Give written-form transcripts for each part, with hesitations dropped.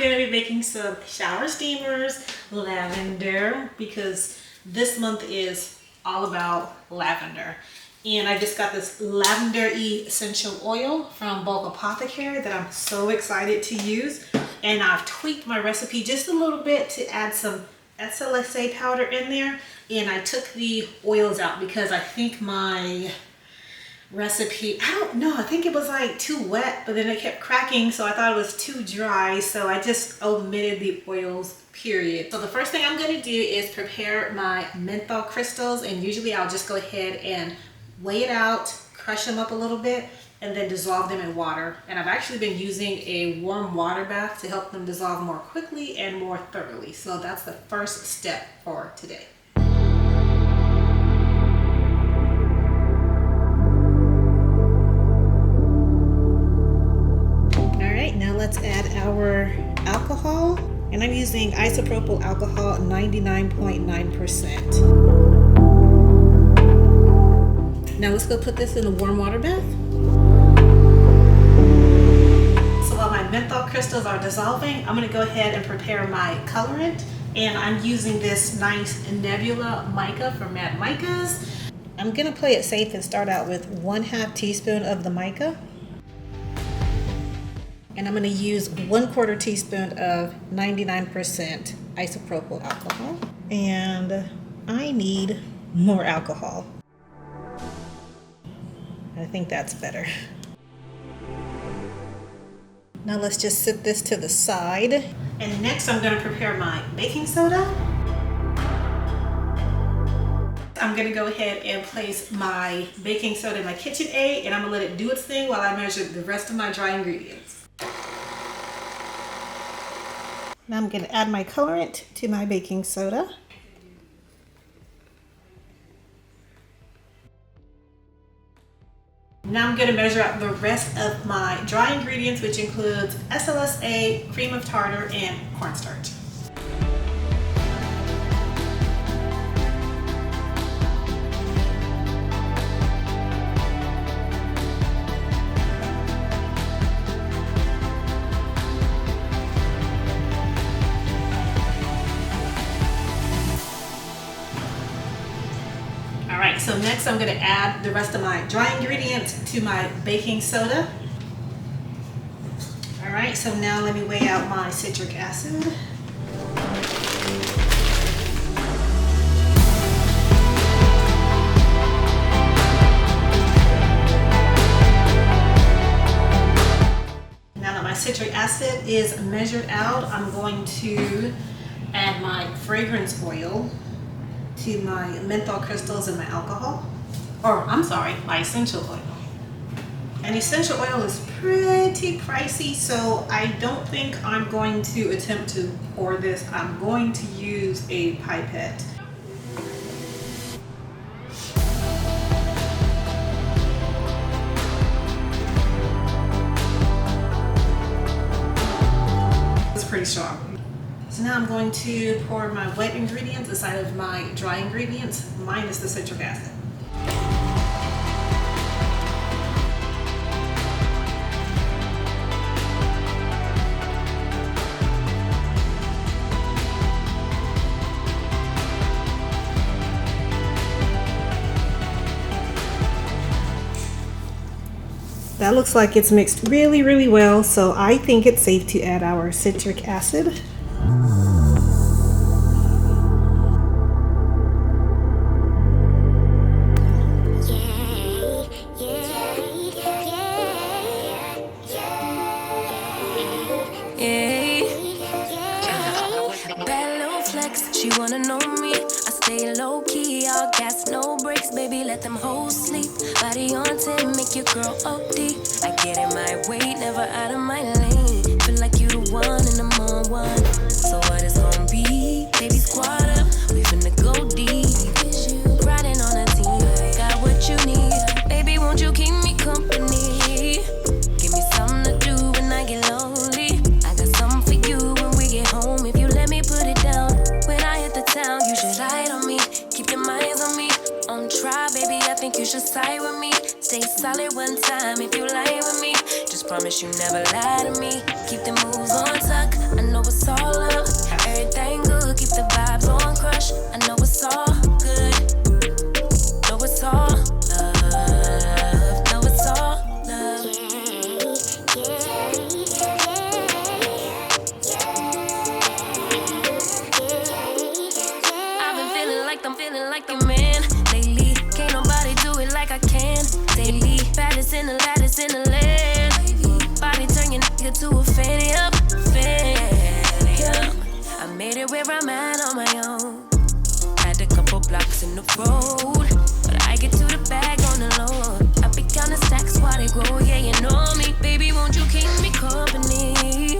going to be making some shower steamers, lavender, because this month is all about lavender. And I just got this lavender essential oil from Bulk Apothecary that I'm so excited to use. And I've tweaked my recipe just a little bit to add some SLSA powder in there. And I took the oils out because I think my recipe, I don't know, I think it was like too wet, but then it kept cracking, so I thought it was too dry, so I just omitted the oils, period. So the first thing I'm going to do is prepare my menthol crystals, and usually I'll just go ahead and weigh it out, crush them up a little bit, and then dissolve them in water. And I've actually been using a warm water bath to help them dissolve more quickly and more thoroughly. So that's the first step for today. Now let's add our alcohol, and I'm using isopropyl alcohol 99.9%. Now let's go put this in a warm water bath. So while my menthol crystals are dissolving, I'm going to go ahead and prepare my colorant, and I'm using this nice Nebula mica from Mad Micas. I'm going to play it safe and start out with 1/2 teaspoon of the mica. And I'm going to use 1/4 teaspoon of 99% isopropyl alcohol. And I need more alcohol. I think that's better. Now let's just set this to the side. And next I'm going to prepare my baking soda. I'm going to go ahead and place my baking soda in my KitchenAid, and I'm going to let it do its thing while I measure the rest of my dry ingredients. Now I'm going to add my colorant to my baking soda. Now I'm going to measure out the rest of my dry ingredients, which includes SLSA, cream of tartar, and cornstarch. Alright, so next I'm going to add the rest of my dry ingredients to my baking soda. Alright, so now let me weigh out my citric acid. Now that my citric acid is measured out, I'm going to add my fragrance oil to my menthol crystals and my alcohol, or I'm sorry, my essential oil. And essential oil is pretty pricey, so I don't think I'm going to attempt to pour this. I'm going to use a pipette. It's pretty strong. So now I'm going to pour my wet ingredients inside of my dry ingredients, minus the citric acid. That looks like it's mixed really, really well, so I think it's safe to add our citric acid. She wanna know me, I stay low key, all gas, no brakes, baby, let them hoes sleep. Body on 10, make your girl OD. I get in my way, never out of my lane. Feel like you the one and I'm on one. So what it's gonna be? Baby, squad up, we finna go deep. Riding on a team, got what you need. Baby, won't you keep me company? Give me something to do when I get lonely. I got something for you when we get home. If you let me put it down. When I hit the town, you should slide on me. Keep your minds on me. On try, baby, I think you should side with me. Stay solid one time if you lie with me. Just promise you never lie to me. Keep the moves on tuck. I know baddest in the lattice in the land. Body turn your nigga to a fanny up, fanny up. I made it where I'm at on my own. Had a couple blocks in the road, but I get to the bag on the low. I be counting stacks while they grow, yeah, you know me. Baby, won't you keep me company?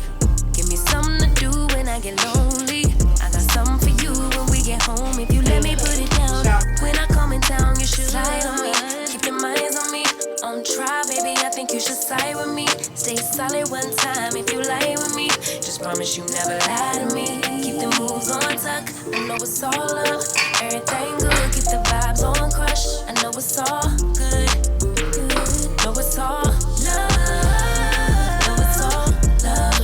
Give me something to do when I get lonely. I got something for you when we get home. If you let me put it down, when I come in town, you should slide on me. Keep your minds on me. On trial, baby, I think you should side with me. Stay solid one time if you lie with me. Just promise you never lie to me. Keep the moves on tuck. I know it's all love. Everything good. Keep the vibes on crush. I know it's all good. Know it's all love. Know it's all love.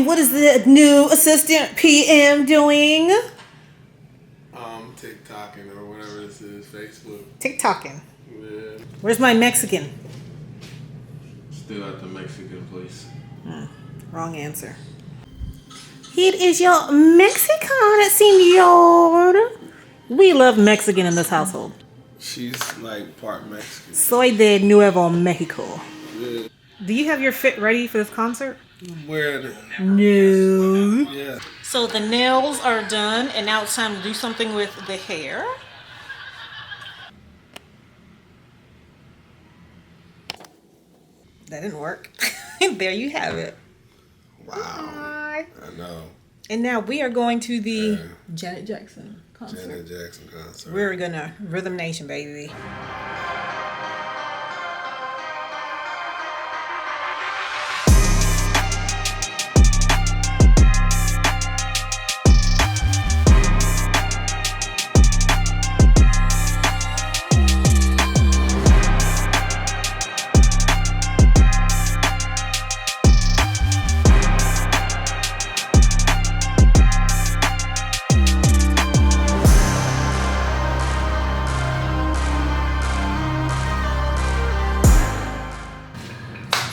What is the new assistant PM doing? TikToking or whatever this is, Facebook. TikToking. Yeah. Where's my Mexican? Still at the Mexican place. Wrong answer. It is your Mexican, senor. We love Mexican in this household. She's like part Mexican. Soy de Nuevo Mexico. Yeah. Do you have your fit ready for this concert? Wearing it. No. Yeah. So the nails are done, and now it's time to do something with the hair. That didn't work. There you have it. Wow. I know. And now we are going to the Janet Jackson concert. Janet Jackson concert. We're gonna Rhythm Nation, baby.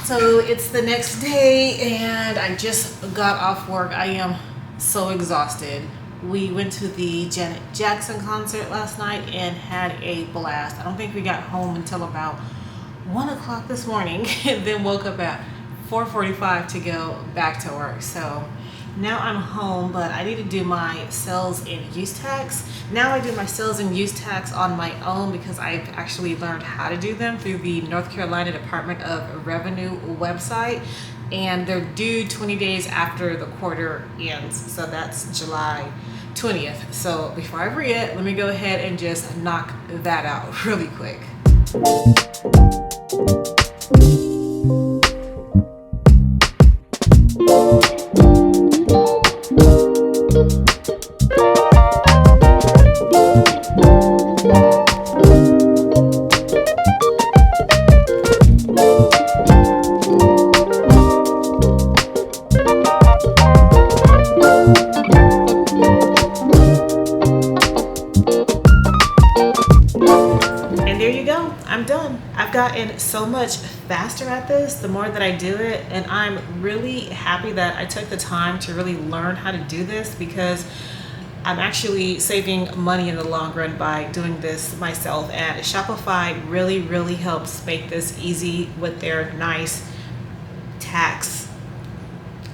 So it's the next day and I just got off work. I am so exhausted. We went to the Janet Jackson concert last night and had a blast. I don't think we got home until about 1 o'clock this morning and then woke up at 4:45 to go back to work. So now I'm home, but I need to do my sales and use tax. Now I do my sales and use tax on my own because I've actually learned how to do them through the North Carolina Department of Revenue website. And they're due 20 days after the quarter ends. So that's July 20th. So before I forget, let me go ahead and just knock that out really quick. Gotten so much faster at this the more that I do it, and I'm really happy that I took the time to really learn how to do this because I'm actually saving money in the long run by doing this myself, and Shopify really helps make this easy with their nice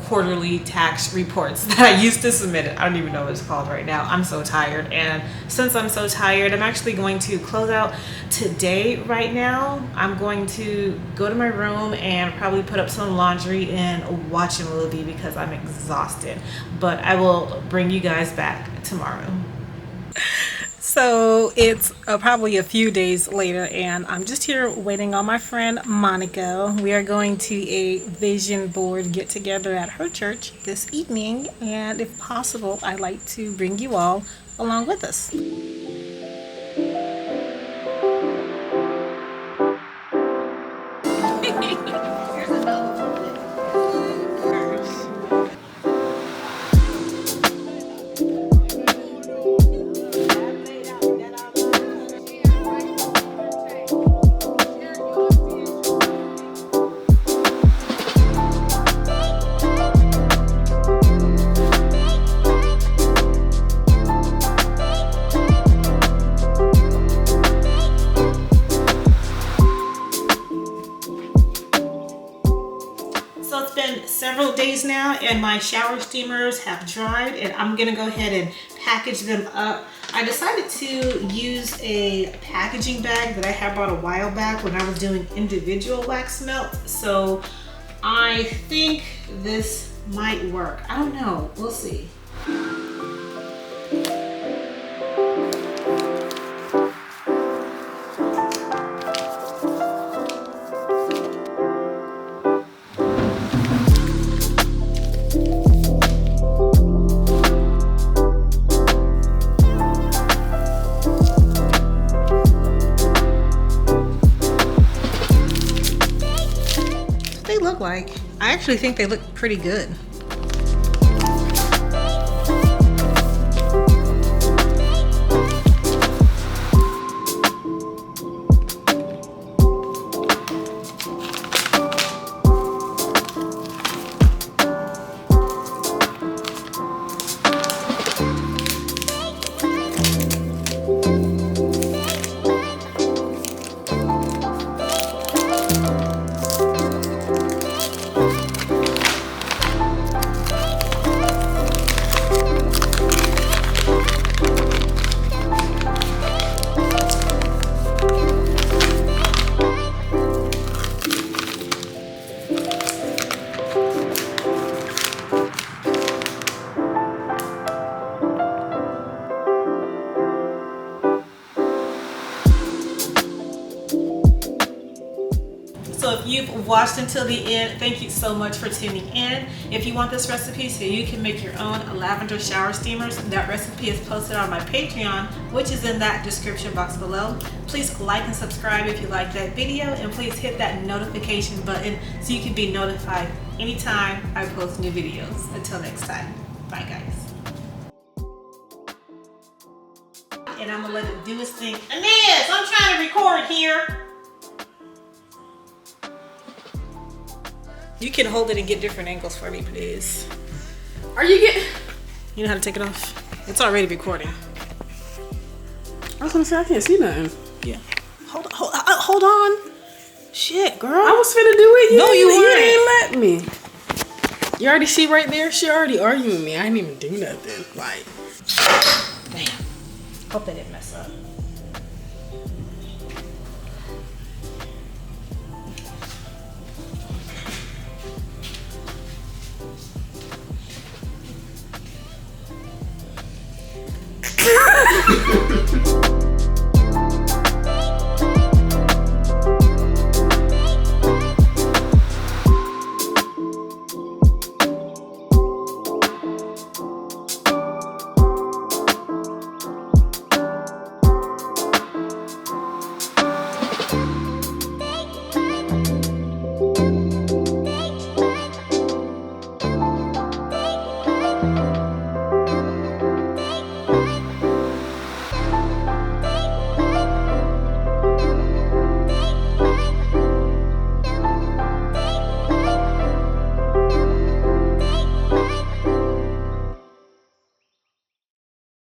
quarterly tax reports that I used to submit. I don't even know what it's called right now. I'm so tired, and since I'm so tired, I'm actually going to close out today. Right now I'm going to go to my room and probably put up some laundry and watch a movie because I'm exhausted, but I will bring you guys back tomorrow. So it's probably a few days later, and I'm just here waiting on my friend Monica. We are going to a vision board get together at her church this evening, and if possible, I'd like to bring you all along with us. several days now and my shower steamers have dried, and I'm gonna go ahead and package them up. I decided to use a packaging bag that I had bought a while back when I was doing individual wax melt. So I think this might work. I don't know, we'll see. They look like. I actually think they look pretty good. So if you've watched until the end, thank you so much for tuning in. If you want this recipe so you can make your own lavender shower steamers, that recipe is posted on my Patreon, which is in that description box below. Please like and subscribe if you like that video, and please hit that notification button so you can be notified anytime I post new videos. Until next time, bye guys. And I'm gonna let it do its thing. Inez, I'm trying to record here. You can hold it and get different angles for me, please. Are you getting? You know how to take it off? It's already recording. I was gonna say I can't see nothing. Yeah. Hold on. Shit, girl. I was finna do it. No, you weren't. ain't let me. You already see right there? She already arguing with me. I didn't even do nothing. Like, Damn. Hope they didn't mess up.